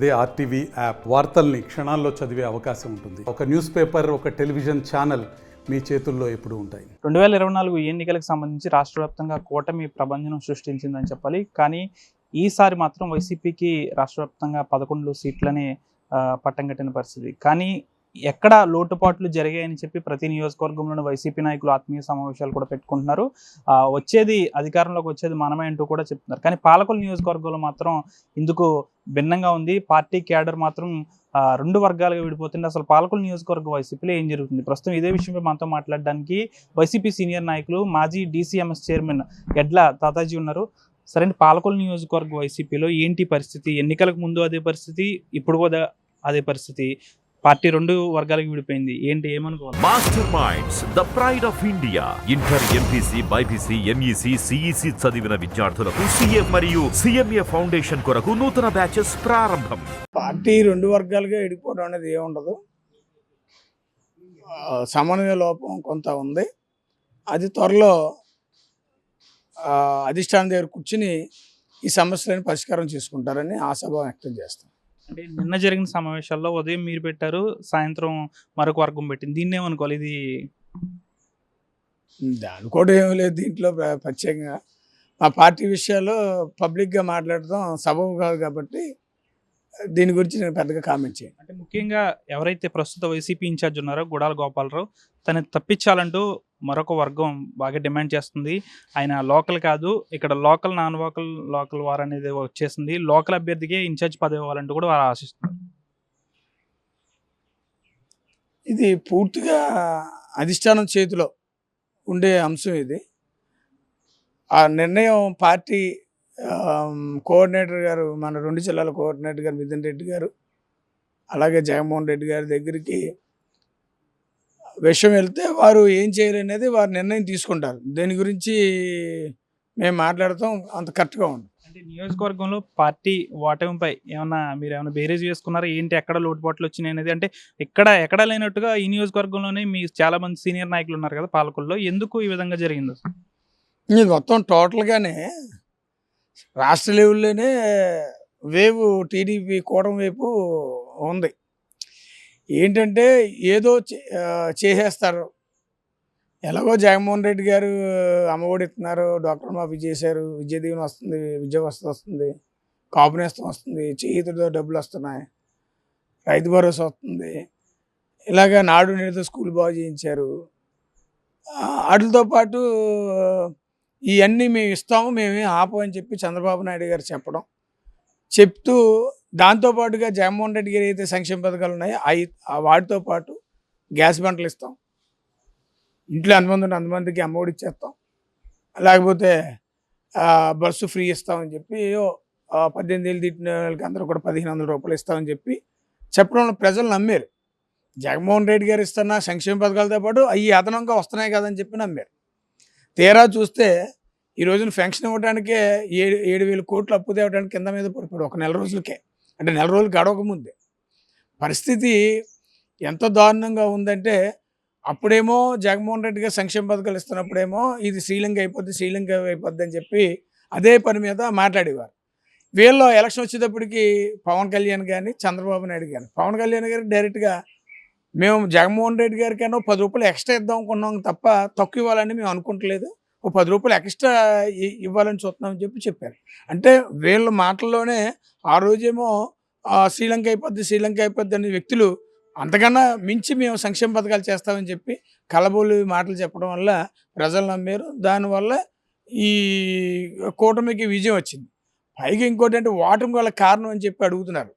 అదే RTV app వార్తల్ని క్షణాల్లో చదివే అవకాశం ఉంటుంది. ఒక న్యూస్ పేపర్, ఒక టెలివిజన్ ఛానల్ మీ చేతుల్లో ఎప్పుడూ ఉంటాయి. 2024 ఎన్నికలకు సంబంధించి రాష్ట్ర వ్యాప్తంగా కూటమి ప్రభంజనం సృష్టించిందని చెప్పాలి. కానీ ఈసారి మాత్రం వైసీపీకి రాష్ట్ర వ్యాప్తంగా 11 సీట్లని పట్టం కట్టిన పరిస్థితి. కానీ ఎక్కడ లోటుపాట్లు జరిగాయని చెప్పి ప్రతి నియోజకవర్గంలోని వైసీపీ నాయకులు ఆత్మీయ సమావేశాలు కూడా పెట్టుకుంటున్నారు. వచ్చేది అధికారంలోకి వచ్చేది మనమే అంటూ కూడా చెప్తున్నారు. కానీ పాలకొల్లు నియోజకవర్గంలో మాత్రం ఇందుకు భిన్నంగా ఉంది. పార్టీ క్యాడర్ మాత్రం 2 వర్గాలుగా విడిపోతుంది. అసలు పాలకొల్లు నియోజకవర్గ వైసీపీలో ఏం జరుగుతుంది? ప్రస్తుతం ఇదే విషయంపై మనతో మాట్లాడడానికి వైసీపీ సీనియర్ నాయకులు మాజీ డీసీఎంఎస్ చైర్మన్ ఎడ్ల తాతాజీ ఉన్నారు. సరే, పాలకొల్లు నియోజకవర్గ వైసీపీలో ఏంటి పరిస్థితి? ఎన్నికలకు ముందు అదే పరిస్థితి, ఇప్పుడు కూడా అదే పరిస్థితి. పార్టీ 2 వర్గాలకు విడిపోయింది. ఏంటి, ఏమనుకోవాలి? Master minds, the pride of India. Inter, MPC, BiPC, MEC, CEC చదివిన విద్యార్థులకు సీఏ మరియు సిఎంఏ ఫౌండేషన్ కొరకు నూతన బ్యాచెస్ ప్రారంభం. పార్టీ 2 వర్గాలుగా విడిపోవడం అనేది ఏముండదు. సమన్వయ లోపం కొంత ఉంది. అది త్వరలో అధిష్టానం దగ్గర కూర్చుని ఈ సమస్యలను పరిష్కారం చేసుకుంటారని ఆశాభావం వ్యక్తం చేస్తాం. అంటే నిన్న జరిగిన సమావేశాల్లో ఉదయం మీరు పెట్టారు, సాయంత్రం మరొక వర్గం పెట్టింది. దీన్ని ఏమనుకోవాలి? ఇది దాని కూడా ఏమీ లేదు దీంట్లో ప్రత్యేకంగా. మా పార్టీ విషయాలు పబ్లిక్గా మాట్లాడటం సబబు కాదు కాబట్టి దీని గురించి నేను పెద్దగా కామెంట్ చేయను. అంటే ముఖ్యంగా ఎవరైతే ప్రస్తుత వైసీపీ ఇన్ఛార్జ్ ఉన్నారో గుడాల గోపాలరావు, తను తప్పించాలంటూ మరొక వర్గం బాగా డిమాండ్ చేస్తుంది. ఆయన లోకల్ కాదు, ఇక్కడ లోకల్ నాన్ లోకల్ వార్ అనేది వచ్చేసింది. లోకల్ అభ్యర్థికే ఇన్ఛార్జ్ పదవి ఇవ్వాలంటూ కూడా వారు ఆశిస్తున్నారు. ఇది పూర్తిగా అధిష్టానం చేతిలో ఉండే అంశం ఇది. ఆ నిర్ణయం పార్టీ కోఆర్డినేటర్ గారు, మన 2 జిల్లాల కోఆర్డినేటర్ గారు మిథున్ రెడ్డి గారు, అలాగే జగన్మోహన్ రెడ్డి గారి దగ్గరికి విషయం వెళ్తే వారు ఏం చేయాలనేది వారు నిర్ణయం తీసుకుంటారు. దీని గురించి మేము మాట్లాడతాం అంత కరెక్ట్గా ఉంది. అంటే నియోజకవర్గంలో పార్టీ ఓటమిపై మీరు ఏమైనా బేరేజ్ చేసుకున్నారా? ఏంటి, ఎక్కడ లోటుపాట్లు వచ్చినాయి అనేది? అంటే ఎక్కడ లేనట్టుగా ఈ నియోజకవర్గంలోనే మీ చాలా మంది సీనియర్ నాయకులు ఉన్నారు కదా పాలకొల్లో, ఎందుకు ఈ విధంగా జరిగింది? ఇది మొత్తం టోటల్గానే రాష్ట్ర లెవెల్లోనే వేవ్ టీడీపీ కూటమి వైపు ఉంది. ఏంటంటే ఏదో చేసేస్తారు. ఎలాగో జగన్మోహన్ రెడ్డి గారు అమ్మఒడి ఇస్తున్నారు, డాక్టర్ మాఫీ చేశారు, విద్యా దీవెన వస్తుంది, విద్యా వసతి వస్తుంది, కాపు నేస్తం వస్తుంది, చేతితో డబ్బులు వస్తున్నాయి, రైతు భరోసా వస్తుంది, ఇలాగ నాడు నేడుతో స్కూల్ బాగు చేయించారు. వాటితో పాటు ఇవన్నీ మేము ఇస్తాము, మేమే ఆపమని చెప్పి చంద్రబాబు నాయుడు గారు చెప్తూ దాంతోపాటుగా జగన్మోహన్ రెడ్డి గారు అయితే సంక్షేమ పథకాలు ఉన్నాయో వాటితో పాటు గ్యాస్ బంటలు ఇస్తాం, ఇంట్లో అంతమందికి అమ్మఒడి ఇచ్చేస్తాం, లేకపోతే బస్సు ఫ్రీ ఇస్తామని చెప్పి 18 ఏళ్ళు తిట్టిన వాళ్ళకి అందరూ కూడా 1500 రూపాయలు ఇస్తామని చెప్పడం ప్రజలు నమ్మారు. జగన్మోహన్ రెడ్డి గారు ఇస్తున్న సంక్షేమ పథకాలతో పాటు అవి అదనంగా వస్తున్నాయి కదని చెప్పి నమ్మారు. తీరా చూస్తే ఈ రోజున పెన్షన్ ఇవ్వడానికే 7,000 కోట్లు అప్పు తేవడానికి కింద మీద పడిపోయాడు ఒక నెల రోజులకే. అంటే నెల రోజులు గడవక ముందే పరిస్థితి ఎంత దారుణంగా ఉందంటే, అప్పుడేమో జగన్మోహన్ రెడ్డి గారు సంక్షేమ పథకాలు ఇస్తున్నప్పుడేమో ఇది శ్రీలంక అయిపోద్ది అని చెప్పి అదే పని మీద మాట్లాడేవారు. వీళ్ళు ఎలక్షన్ వచ్చేటప్పటికి పవన్ కళ్యాణ్ కానీ చంద్రబాబు నాయుడు కానీ, పవన్ కళ్యాణ్ గారు డైరెక్ట్గా మేము జగన్మోహన్ రెడ్డి గారికైనా 10 రూపాయలు ఎక్స్ట్రా ఇద్దాం అనుకున్నాం తప్ప తక్కువ ఇవ్వాలని మేము అనుకుంటలేదు, 10 రూపాయలు ఎక్స్ట్రా ఇవ్వాలని చూస్తున్నామని చెప్పారు. అంటే వీళ్ళ మాటల్లోనే ఆ రోజేమో శ్రీలంక అయిపోద్ది అనే వ్యక్తులు అంతకన్నా మించి మేము సంక్షేమ పథకాలు చేస్తామని చెప్పి కలబోలు మాటలు చెప్పడం వల్ల ప్రజలు నమ్మారు. దానివల్ల ఈ కూటమికి విజయం వచ్చింది. పైగా ఇంకోటి అంటే ఓటమి గల కారణం అని చెప్పి అడుగుతున్నారు.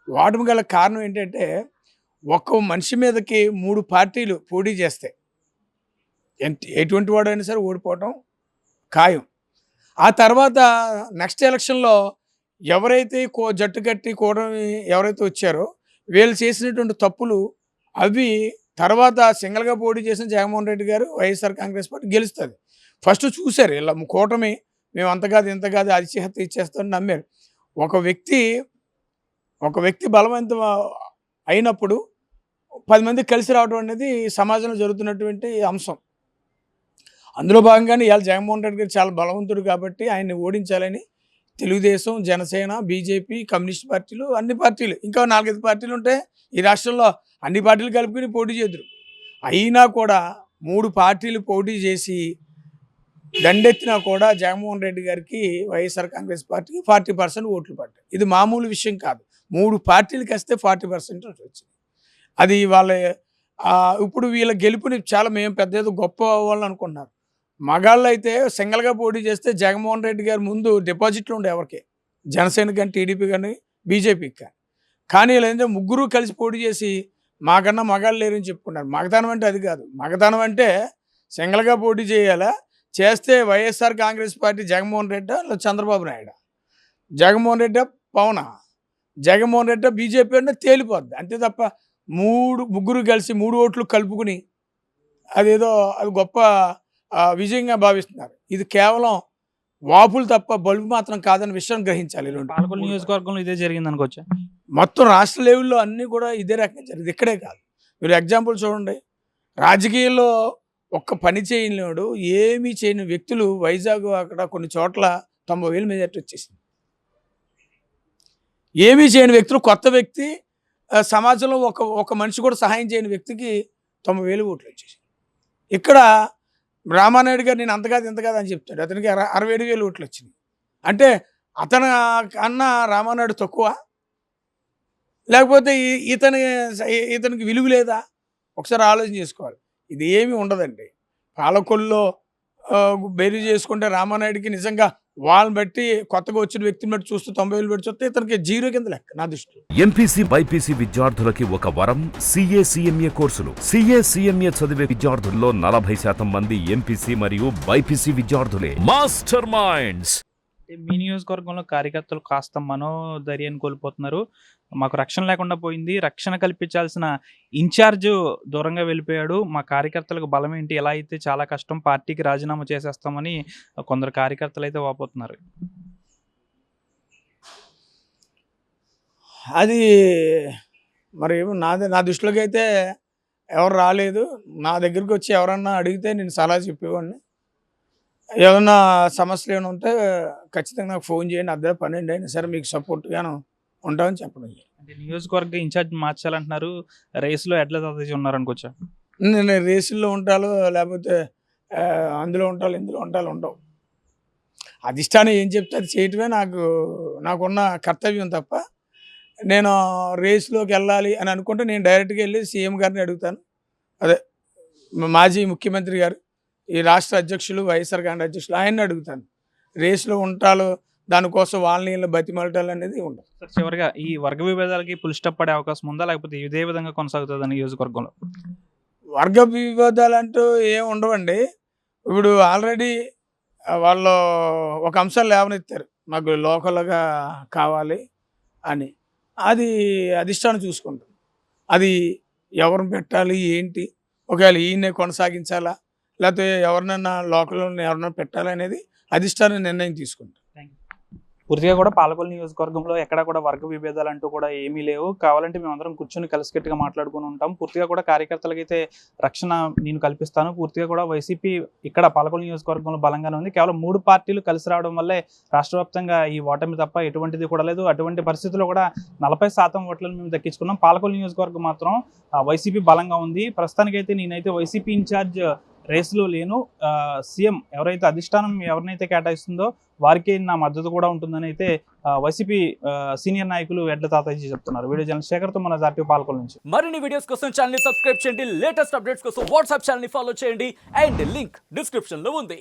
ఓటమి గల కారణం ఏంటంటే, ఒక్క మనిషి మీదకి 3 పార్టీలు పోటీ చేస్తాయి, ఎటువంటి వాడైనా సరే ఓడిపోవటం ఖాయం. ఆ తర్వాత నెక్స్ట్ ఎలక్షన్లో ఎవరైతే జట్టు కట్టి కూటమి ఎవరైతే వచ్చారో వీళ్ళు చేసినటువంటి తప్పులు అవి తర్వాత సింగిల్గా పోటీ చేసిన జగన్మోహన్ రెడ్డి గారు వైఎస్ఆర్ కాంగ్రెస్ పార్టీ గెలుస్తుంది. ఫస్ట్ చూశారు ఇలా కూటమి మేము అంత కాదు ఇంత కాదు అతిహత్య ఇచ్చేస్తామని నమ్మారు. ఒక వ్యక్తి బలవంతం అయినప్పుడు 10 మంది కలిసి రావడం అనేది సమాజంలో జరుగుతున్నటువంటి అంశం. అందులో భాగంగానే ఇవాళ జగన్మోహన్ రెడ్డి గారు చాలా బలవంతుడు కాబట్టి ఆయన్ని ఓడించాలని తెలుగుదేశం, జనసేన, బీజేపీ, కమ్యూనిస్ట్ పార్టీలు, అన్ని పార్టీలు, ఇంకా 4-5 పార్టీలు ఉంటే ఈ రాష్ట్రంలో అన్ని పార్టీలు కలుపుకుని పోటీ చేద్దరు. అయినా కూడా 3 పార్టీలు పోటీ చేసి దండెత్తినా కూడా జగన్మోహన్ రెడ్డి గారికి వైఎస్ఆర్ కాంగ్రెస్ పార్టీకి 40% ఓట్లు పడ్డాయి. ఇది మామూలు విషయం కాదు. 3 పార్టీలకి వస్తే 40% వచ్చింది. అది వాళ్ళ ఇప్పుడు వీళ్ళ గెలుపుని చాలా మేము పెద్ద ఏదో గొప్ప వాళ్ళు అనుకుంటున్నారు. మగాళ్ళు అయితే సింగల్గా పోటీ చేస్తే జగన్మోహన్ రెడ్డి గారు ముందు డిపాజిట్లు ఉండే ఎవరికి, జనసేన కానీ, టీడీపీ కానీ, బీజేపీకి కానీ. కానీ లేదంటే ముగ్గురు కలిసి పోటీ చేసి మాకన్నా మగాళ్ళు లేరని చెప్పుకున్నారు. మగతనం అంటే అది కాదు. మగతనం అంటే సింగల్గా పోటీ చేయాలా, చేస్తే వైఎస్ఆర్ కాంగ్రెస్ పార్టీ జగన్మోహన్ రెడ్డి లేదా చంద్రబాబు నాయుడు, జగన్మోహన్ రెడ్డి పవన, జగన్మోహన్ రెడ్డి బీజేపీ అంటే తేలిపోద్ది. అంతే తప్ప ముగ్గురు కలిసి 3 ఓట్లు కలుపుకుని అదేదో అది గొప్ప విజయంగా భావిస్తున్నారు. ఇది కేవలం వాపులు తప్ప బల్బు మాత్రం కాదని విషయం గ్రహించాలి. పాలకొల్లు నియోజకవర్గంలో ఇదే జరిగింది అనుకోవచ్చా? మొత్తం రాష్ట్ర లెవెల్లో అన్నీ కూడా ఇదే రకంగా జరిగింది. ఇక్కడే కాదు, మీరు ఎగ్జాంపుల్ చూడండి. రాజకీయాల్లో ఒక్క పని చేయలేడు, ఏమీ చేయని వ్యక్తులు వైజాగ్ అక్కడ కొన్ని చోట్ల 90,000 మెజార్టీ వచ్చేసింది. ఏమీ చేయని వ్యక్తులు, కొత్త వ్యక్తి, సమాజంలో ఒక మనిషి కూడా సహాయం చేయని వ్యక్తికి 90,000 ఓట్లు వచ్చేసాయి. ఇక్కడ రామానాయుడు గారు నేను అంత కాదు ఇంత కాదు అని చెప్తాడు, అతనికి 67,000 ఓట్లు వచ్చినాయి. అంటే అతను కన్నా రామానాయుడు తక్కువ, లేకపోతే ఇతనికి విలువ లేదా? ఒకసారి ఆలోచన చేసుకోవాలి. ఇది ఏమీ ఉండదండి. పాలకొల్లో బేరీ చేసుకుంటే రామానాయుడికి నిజంగా వాళ్ళని బట్టి, కొత్తగా వచ్చిన వ్యక్తిని బట్టి చూస్తే 90,000 పెట్టి చూస్తే ఇతనికి 0 కింద లెక్క నా దృష్టిలో. ఎంపీసీ బైపీసీ విద్యార్థులకి ఒక వరం CA కోర్సులు. CA చదివే విద్యార్థుల్లో 40% మంది ఎంపీసీ మరియు బైపీసీ విద్యార్థులే. Master minds. మీ నియోజకవర్గంలో కార్యకర్తలు కాస్త మనోధైర్యాన్ని కోల్పోతున్నారు. మాకు రక్షణ లేకుండా పోయింది, రక్షణ కల్పించాల్సిన ఇన్ఛార్జ్ దూరంగా వెళ్ళిపోయాడు, మా కార్యకర్తలకు బలం ఏంటి, ఎలా అయితే చాలా కష్టం, పార్టీకి రాజీనామా చేసేస్తామని కొందరు కార్యకర్తలు అయితే వాపోతున్నారు. అది మరి నా దృష్టిలోకి అయితే ఎవరు రాలేదు. నా దగ్గరికి వచ్చి ఎవరన్నా అడిగితే నేను సలహా చెప్పేవాడిని. ఏమన్నా సమస్యలు ఏమైనా ఉంటే ఖచ్చితంగా నాకు ఫోన్ చేయండి, అదే 12 అయినా సరే మీకు సపోర్ట్గాను ఉంటామని చెప్పడం. అంటే నియోజకవర్గ ఇన్ఛార్జ్ మార్చాలంటున్నారు, రేసులో ఎడ్ల తాతయ్య ఉన్నారనుకోవచ్చా? నేను రేసుల్లో ఉంటాలో లేకపోతే అందులో ఉంటాలో ఇందులో ఉంటాలో ఉండవు. అధిష్టానం ఏం చెప్తే అది చేయటమే నాకున్న కర్తవ్యం తప్ప నేను రేసులోకి వెళ్ళాలి అని అనుకుంటే నేను డైరెక్ట్గా వెళ్ళి సీఎం గారిని అడుగుతాను. అదే మాజీ ముఖ్యమంత్రి గారు, ఈ రాష్ట్ర అధ్యక్షులు, వైఎస్ఆర్ కాంగ్రెస్ అధ్యక్షులు, ఆయన్ని అడుగుతాను. రేసులో ఉంటాలో దానికోసం వాళ్ళని బతిమాలటాలు అనేది ఉండదు. చివరిగా ఈ వర్గ విభేదాలకి పుల్ స్టాప్ పడే అవకాశం ఉందా, లేకపోతే ఇదే విధంగా కొనసాగుతుంది నియోజకవర్గంలో? వర్గ విభేదాలు అంటూ ఏం ఉండవండి. ఇప్పుడు ఆల్రెడీ వాళ్ళు ఒక అంశాలు లేవనెత్తారు, మాకు లోకల్గా కావాలి అని. అది అధిష్టానం చూసుకుంటుంది. అది ఎవరిని పెట్టాలి ఏంటి, ఒకవేళ ఈయన్నే కొనసాగించాలా లేకపోతే ఎవరినైనా లోకల్లో ఎవరినైనా పెట్టాలనేది అధిష్టానం నిర్ణయం తీసుకుంటారు. పూర్తిగా కూడా పాలకొల్లు నియోజకవర్గంలో ఎక్కడ కూడా వర్గ విభేదాలు అంటూ కూడా ఏమీ లేవు. కావాలంటే మేమందరం కూర్చొని కలిసికట్టుగా మాట్లాడుకుని ఉంటాం. పూర్తిగా కూడా కార్యకర్తలకైతే రక్షణ నేను కల్పిస్తాను. పూర్తిగా కూడా వైసీపీ ఇక్కడ పాలకొల్లు నియోజకవర్గంలో బలంగానే ఉంది. కేవలం 3 పార్టీలు కలిసి రావడం వల్లే రాష్ట్ర వ్యాప్తంగా ఈ ఓటమి తప్ప ఎటువంటిది కూడా లేదు. అటువంటి పరిస్థితుల్లో కూడా 40% ఓట్లను మేము దక్కించుకున్నాం. పాలకొల్లు నియోజకవర్గం మాత్రం వైసీపీ బలంగా ఉంది. ప్రస్తుతానికైతే నేనైతే వైసీపీ ఇన్ఛార్జ్ రేసులో లేను. సీఎం ఎవరైతే అధిష్టానం ఎవరినైతే కేటాయిస్తుందో వారికి నా మద్దతు కూడా ఉంటుందని అయితే వైసీపీ సీనియర్ నాయకులు ఎడ్ల తాతయ్య చెప్తున్నారు. వీడియో జర్నలిస్ట్ శేఖర్తో మన జాతీయ పాలకొల్లు నుంచి. మరిన్ని వీడియోస్ కోసం ఛానల్ ని సబ్స్క్రైబ్ చేయండి, లేటెస్ట్ అప్డేట్స్ కోసం వాట్సాప్ ఛానల్ ని ఫాలో చేయండి అండ్ లింక్ డిస్క్రిప్షన్ లో ఉంది.